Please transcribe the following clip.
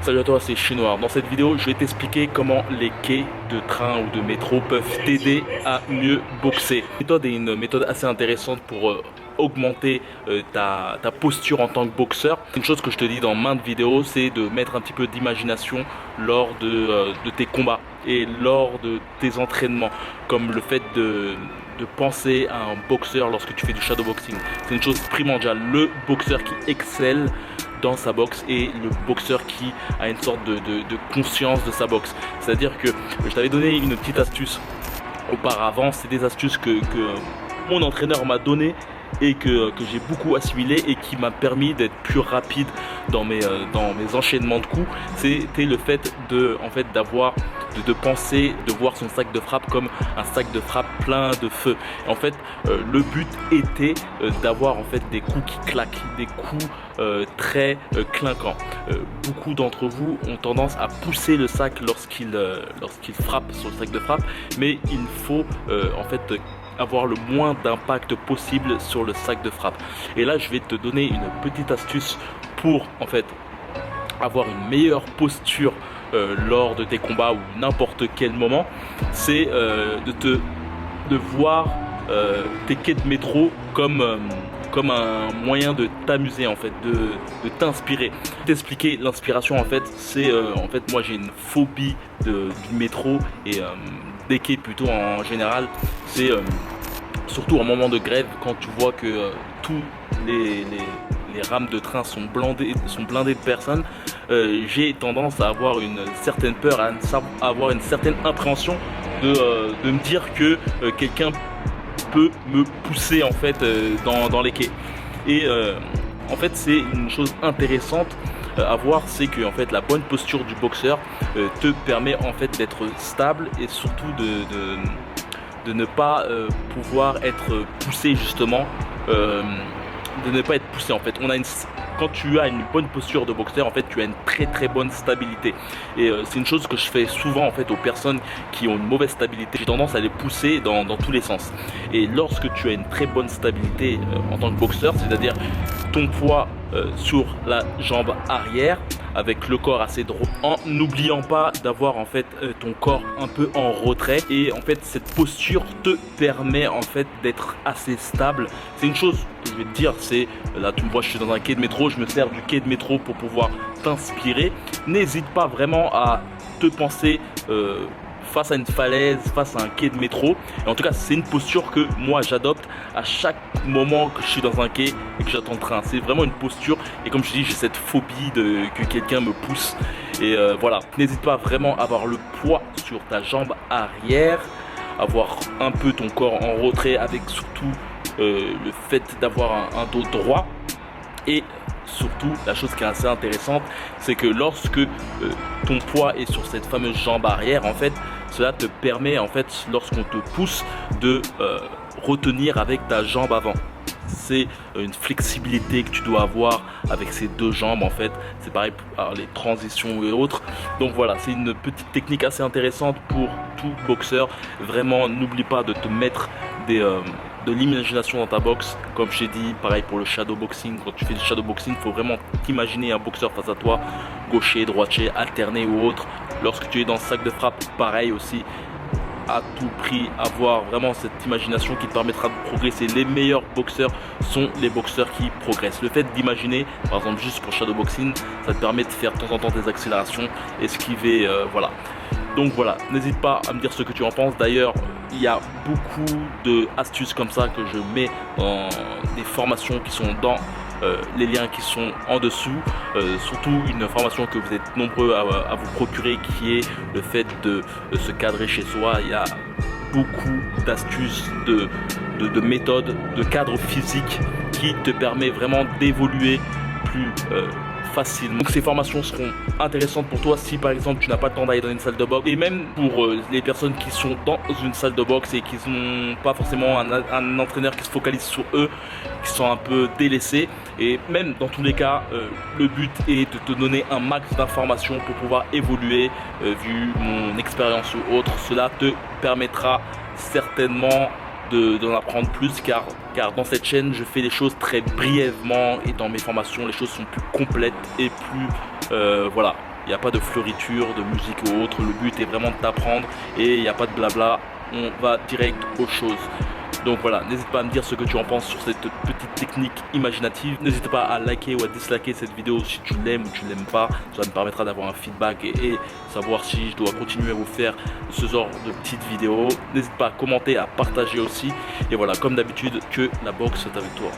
Salut à toi, c'est Chinois. Dans cette vidéo, je vais t'expliquer comment les quais de train ou de métro peuvent t'aider à mieux boxer. La méthode est une méthode assez intéressante pour augmenter ta posture en tant que boxeur. Une chose que je te dis dans maintes vidéos, c'est de mettre un petit peu d'imagination lors de tes combats et lors de tes entraînements, comme le fait de penser à un boxeur lorsque tu fais du shadowboxing. C'est une chose primordiale. Le boxeur qui excelle dans sa boxe et le boxeur qui a une sorte de conscience de sa boxe. C'est-à-dire que je t'avais donné une petite astuce auparavant, c'est des astuces que mon entraîneur m'a donné et que j'ai beaucoup assimilé et qui m'a permis d'être plus rapide dans mes enchaînements de coups. C'était le fait de penser, de voir son sac de frappe comme un sac de frappe plein de feu. Et en fait, le but était d'avoir en fait des coups qui claquent, des coups très clinquants. Beaucoup d'entre vous ont tendance à pousser le sac lorsqu'il frappe sur le sac de frappe, mais il faut en fait avoir le moins d'impact possible sur le sac de frappe. Et là, je vais te donner une petite astuce pour en fait avoir une meilleure posture lors de tes combats ou n'importe quel moment. C'est de voir tes quais de métro comme un moyen de t'amuser, en fait, de t'inspirer. T'expliquer l'inspiration, en fait, c'est en fait moi j'ai une phobie du métro et des quais plutôt en général. C'est surtout en moment de grève, quand tu vois que tous les rames de train sont blindées de personnes, j'ai tendance à avoir une certaine peur, à avoir une certaine appréhension de me dire que quelqu'un peut me pousser en fait dans les quais. Et en fait c'est une chose intéressante à voir, c'est que en fait la bonne posture du boxeur te permet en fait d'être stable et surtout de ne pas pouvoir être poussé justement, de ne pas être poussé en fait. Quand tu as une bonne posture de boxeur, en fait, tu as une très bonne stabilité. Et c'est une chose que je fais souvent en fait aux personnes qui ont une mauvaise stabilité. J'ai tendance à les pousser dans tous les sens. Et lorsque tu as une très bonne stabilité en tant que boxeur, c'est-à-dire ton poids sur la jambe arrière, avec le corps assez droit, en n'oubliant pas d'avoir en fait ton corps un peu en retrait, et en fait cette posture te permet en fait d'être assez stable. C'est une chose que je vais te dire, c'est là tu me vois, je suis dans un quai de métro, je me sers du quai de métro pour pouvoir t'inspirer. N'hésite pas vraiment à te penser face à une falaise, face à un quai de métro. Et en tout cas, c'est une posture que moi j'adopte à chaque moment que je suis dans un quai et que j'attends le train. C'est vraiment une posture, et comme je dis, j'ai cette phobie que quelqu'un me pousse. Et voilà, n'hésite pas vraiment à avoir le poids sur ta jambe arrière, avoir un peu ton corps en retrait, avec surtout le fait d'avoir un dos droit. Et surtout, la chose qui est assez intéressante, c'est que lorsque ton poids est sur cette fameuse jambe arrière, en fait, cela te permet, en fait, lorsqu'on te pousse, de retenir avec ta jambe avant. C'est une flexibilité que tu dois avoir avec ces deux jambes, en fait. C'est pareil pour les transitions et autres. Donc voilà, c'est une petite technique assez intéressante pour tout boxeur. Vraiment, n'oublie pas de te mettre de l'imagination dans ta boxe. Comme je t'ai dit, pareil pour le shadowboxing. Quand tu fais du shadowboxing, il faut vraiment t'imaginer un boxeur face à toi, gaucher, droitier, alterné ou autre. Lorsque tu es dans le sac de frappe, pareil aussi. À tout prix, avoir vraiment cette imagination qui te permettra de progresser. Les meilleurs boxeurs sont les boxeurs qui progressent. Le fait d'imaginer, par exemple juste pour shadowboxing, ça te permet de faire de temps en temps des accélérations, esquiver, voilà. Donc voilà, n'hésite pas à me dire ce que tu en penses. D'ailleurs, il y a beaucoup d'astuces comme ça que je mets dans des formations qui sont dans les liens qui sont en dessous, surtout une formation que vous êtes nombreux à vous procurer, qui est le fait de se cadrer chez soi. Il y a beaucoup d'astuces, de méthodes, de cadre physique qui te permet vraiment d'évoluer plus facilement. Donc ces formations seront intéressantes pour toi si par exemple tu n'as pas le temps d'aller dans une salle de boxe, et même pour les personnes qui sont dans une salle de boxe et qui n'ont pas forcément un entraîneur qui se focalise sur eux, qui sont un peu délaissés. Et même dans tous les cas, le but est de te donner un max d'informations pour pouvoir évoluer. Vu mon expérience ou autre, cela te permettra certainement d'en apprendre plus, car dans cette chaîne je fais les choses très brièvement, et dans mes formations les choses sont plus complètes et plus voilà, il n'y a pas de fleuriture, de musique ou autre. Le but est vraiment de t'apprendre et il n'y a pas de blabla. On va direct aux choses. Donc voilà, n'hésite pas à me dire ce que tu en penses sur cette petite technique imaginative. N'hésite pas à liker ou à disliker cette vidéo si tu l'aimes ou tu l'aimes pas. Ça me permettra d'avoir un feedback et savoir si je dois continuer à vous faire ce genre de petites vidéos. N'hésite pas à commenter, à partager aussi. Et voilà, comme d'habitude, que la boxe est avec toi.